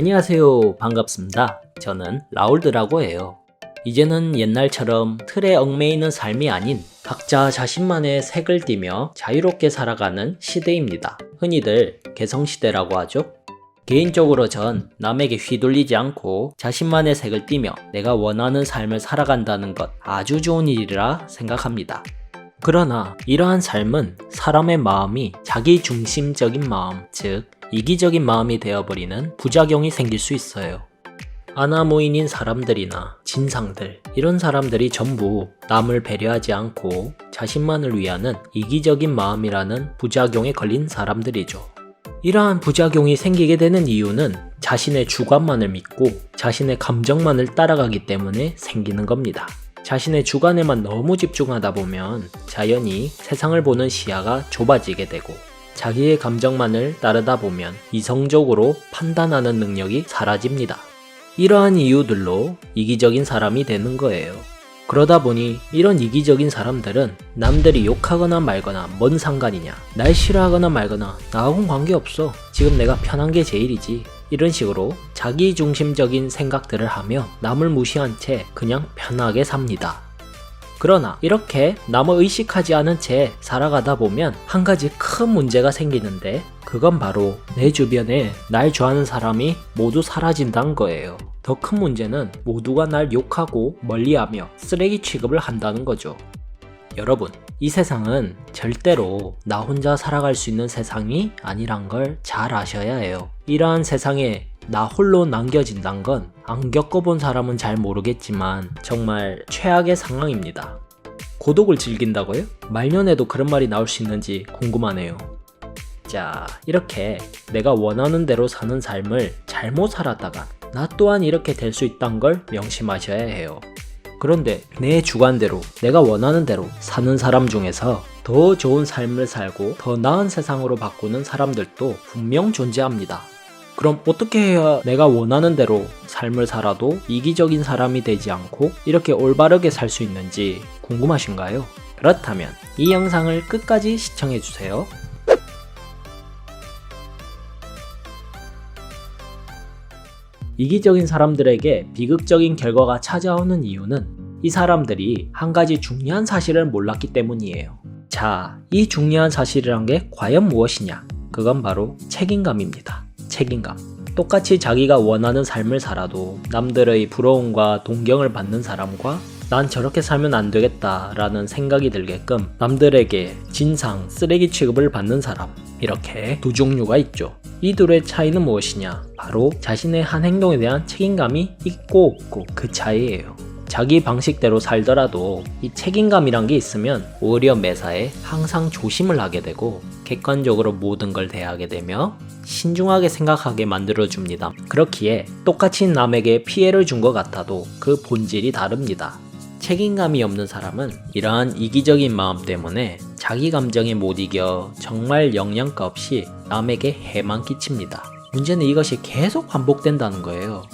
안녕하세요. 반갑습니다. 저는 라울드라고 해요. 이제는 옛날처럼 틀에 얽매이는 삶이 아닌 각자 자신만의 색을 띠며 자유롭게 살아가는 시대입니다. 흔히들 개성시대라고 하죠. 개인적으로 전 남에게 휘둘리지 않고 자신만의 색을 띠며 내가 원하는 삶을 살아간다는 것 아주 좋은 일이라 생각합니다. 그러나 이러한 삶은 사람의 마음이 자기중심적인 마음, 즉 이기적인 마음이 되어버리는 부작용이 생길 수 있어요. 아나무인인 사람들이나 진상들, 이런 사람들이 전부 남을 배려하지 않고 자신만을 위하는 이기적인 마음이라는 부작용에 걸린 사람들이죠. 이러한 부작용이 생기게 되는 이유는 자신의 주관만을 믿고 자신의 감정만을 따라가기 때문에 생기는 겁니다. 자신의 주관에만 너무 집중하다 보면 자연히 세상을 보는 시야가 좁아지게 되고 자기의 감정만을 따르다 보면 이성적으로 판단하는 능력이 사라집니다. 이러한 이유들로 이기적인 사람이 되는 거예요. 그러다 보니 이런 이기적인 사람들은 남들이 욕하거나 말거나 뭔 상관이냐, 날 싫어하거나 말거나 나하고는 관계없어, 지금 내가 편한 게 제일이지, 이런 식으로 자기중심적인 생각들을 하며 남을 무시한 채 그냥 편하게 삽니다. 그러나 이렇게 남을 의식하지 않은 채 살아가다 보면 한 가지 큰 문제가 생기는데, 그건 바로 내 주변에 날 좋아하는 사람이 모두 사라진다는 거예요. 더 큰 문제는 모두가 날 욕하고 멀리하며 쓰레기 취급을 한다는 거죠. 여러분, 이 세상은 절대로 나 혼자 살아갈 수 있는 세상이 아니란 걸 잘 아셔야 해요. 이러한 세상에 나 홀로 남겨진단 건 안 겪어본 사람은 잘 모르겠지만 정말 최악의 상황입니다. 고독을 즐긴다고요? 말년에도 그런 말이 나올 수 있는지 궁금하네요. 자, 이렇게 내가 원하는 대로 사는 삶을 잘못 살았다가 나 또한 이렇게 될 수 있다는 걸 명심하셔야 해요. 그런데 내 주관대로 내가 원하는 대로 사는 사람 중에서 더 좋은 삶을 살고 더 나은 세상으로 바꾸는 사람들도 분명 존재합니다. 그럼 어떻게 해야 내가 원하는 대로 삶을 살아도 이기적인 사람이 되지 않고 이렇게 올바르게 살 수 있는지 궁금하신가요? 그렇다면 이 영상을 끝까지 시청해주세요. 이기적인 사람들에게 비극적인 결과가 찾아오는 이유는 이 사람들이 한 가지 중요한 사실을 몰랐기 때문이에요. 자, 이 중요한 사실이란 게 과연 무엇이냐? 그건 바로 책임감입니다. 책임감. 똑같이 자기가 원하는 삶을 살아도 남들의 부러움과 동경을 받는 사람과 난 저렇게 살면 안 되겠다 라는 생각이 들게끔 남들에게 진상, 쓰레기 취급을 받는 사람, 이렇게 두 종류가 있죠. 이 둘의 차이는 무엇이냐? 바로 자신의 한 행동에 대한 책임감이 있고 없고 그 차이예요. 자기 방식대로 살더라도 이 책임감이란 게 있으면 오히려 매사에 항상 조심을 하게 되고 객관적으로 모든 걸 대하게 되며 신중하게 생각하게 만들어줍니다. 그렇기에 똑같이 남에게 피해를 준 것 같아도 그 본질이 다릅니다. 책임감이 없는 사람은 이러한 이기적인 마음 때문에 자기 감정에 못 이겨 정말 영양가 없이 남에게 해만 끼칩니다. 문제는 이것이 계속 반복된다는 거예요.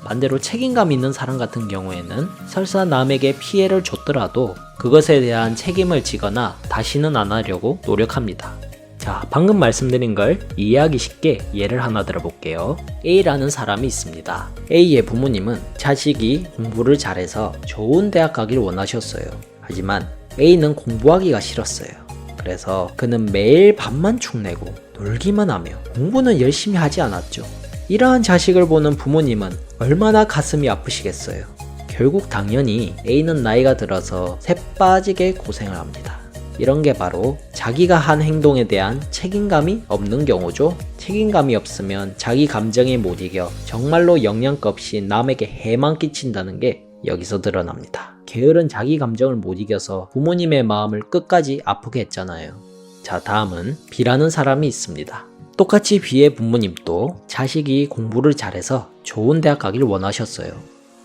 반대로 책임감 있는 사람 같은 경우에는 설사 남에게 피해를 줬더라도 그것에 대한 책임을 지거나 다시는 안 하려고 노력합니다. 자, 방금 말씀드린 걸 이해하기 쉽게 예를 하나 들어볼게요. A라는 사람이 있습니다. A의 부모님은 자식이 공부를 잘해서 좋은 대학 가길 원하셨어요. 하지만 A는 공부하기가 싫었어요. 그래서 그는 매일 밥만 축내고 놀기만 하며 공부는 열심히 하지 않았죠. 이러한 자식을 보는 부모님은 얼마나 가슴이 아프시겠어요. 결국 당연히 A는 나이가 들어서 새 빠지게 고생을 합니다. 이런 게 바로 자기가 한 행동에 대한 책임감이 없는 경우죠. 책임감이 없으면 자기 감정에 못 이겨 정말로 영양가 없이 남에게 해만 끼친다는 게 여기서 드러납니다. 게으른 자기 감정을 못 이겨서 부모님의 마음을 끝까지 아프게 했잖아요. 자, 다음은 B라는 사람이 있습니다. 똑같이 B의 부모님도 자식이 공부를 잘해서 좋은 대학 가길 원하셨어요.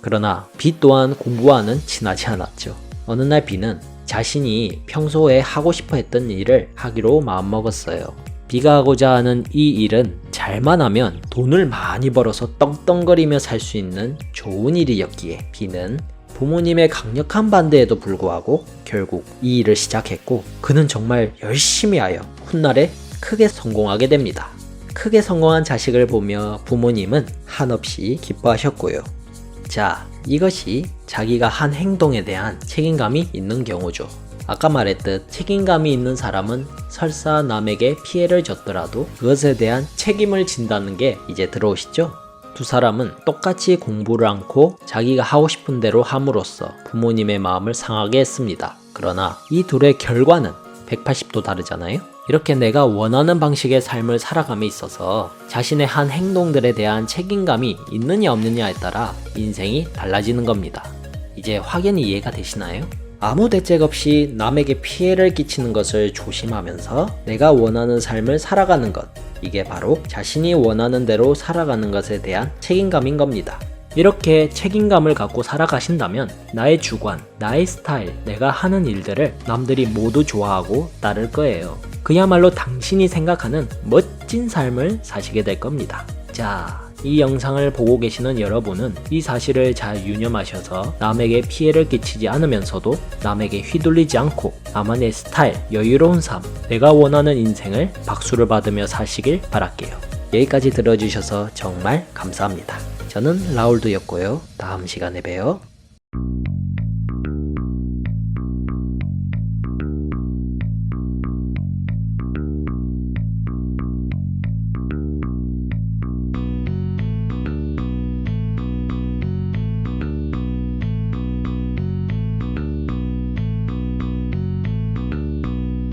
그러나 B 또한 공부와는 친하지 않았죠. 어느 날 B는 자신이 평소에 하고 싶어 했던 일을 하기로 마음먹었어요. B가 하고자 하는 이 일은 잘만 하면 돈을 많이 벌어서 떵떵거리며 살 수 있는 좋은 일이었기에 B는 부모님의 강력한 반대에도 불구하고 결국 이 일을 시작했고 그는 정말 열심히 하여 훗날에 크게 성공하게 됩니다. 크게 성공한 자식을 보며 부모님은 한없이 기뻐하셨고요. 자, 이것이 자기가 한 행동에 대한 책임감이 있는 경우죠. 아까 말했듯 책임감이 있는 사람은 설사 남에게 피해를 줬더라도 그것에 대한 책임을 진다는 게 이제 들어오시죠? 두 사람은 똑같이 공부를 않고 자기가 하고 싶은 대로 함으로써 부모님의 마음을 상하게 했습니다. 그러나 이 둘의 결과는 180도 다르잖아요? 이렇게 내가 원하는 방식의 삶을 살아감에 있어서 자신의 한 행동들에 대한 책임감이 있느냐 없느냐에 따라 인생이 달라지는 겁니다. 이제 확연히 이해가 되시나요? 아무 대책 없이 남에게 피해를 끼치는 것을 조심하면서 내가 원하는 삶을 살아가는 것, 이게 바로 자신이 원하는 대로 살아가는 것에 대한 책임감인 겁니다. 이렇게 책임감을 갖고 살아가신다면 나의 주관, 나의 스타일, 내가 하는 일들을 남들이 모두 좋아하고 따를 거예요. 그야말로 당신이 생각하는 멋진 삶을 사시게 될 겁니다. 자, 이 영상을 보고 계시는 여러분은 이 사실을 잘 유념하셔서 남에게 피해를 끼치지 않으면서도 남에게 휘둘리지 않고 나만의 스타일, 여유로운 삶, 내가 원하는 인생을 박수를 받으며 사시길 바랄게요. 여기까지 들어주셔서 정말 감사합니다. 저는 라울드였고요. 다음 시간에 봬요.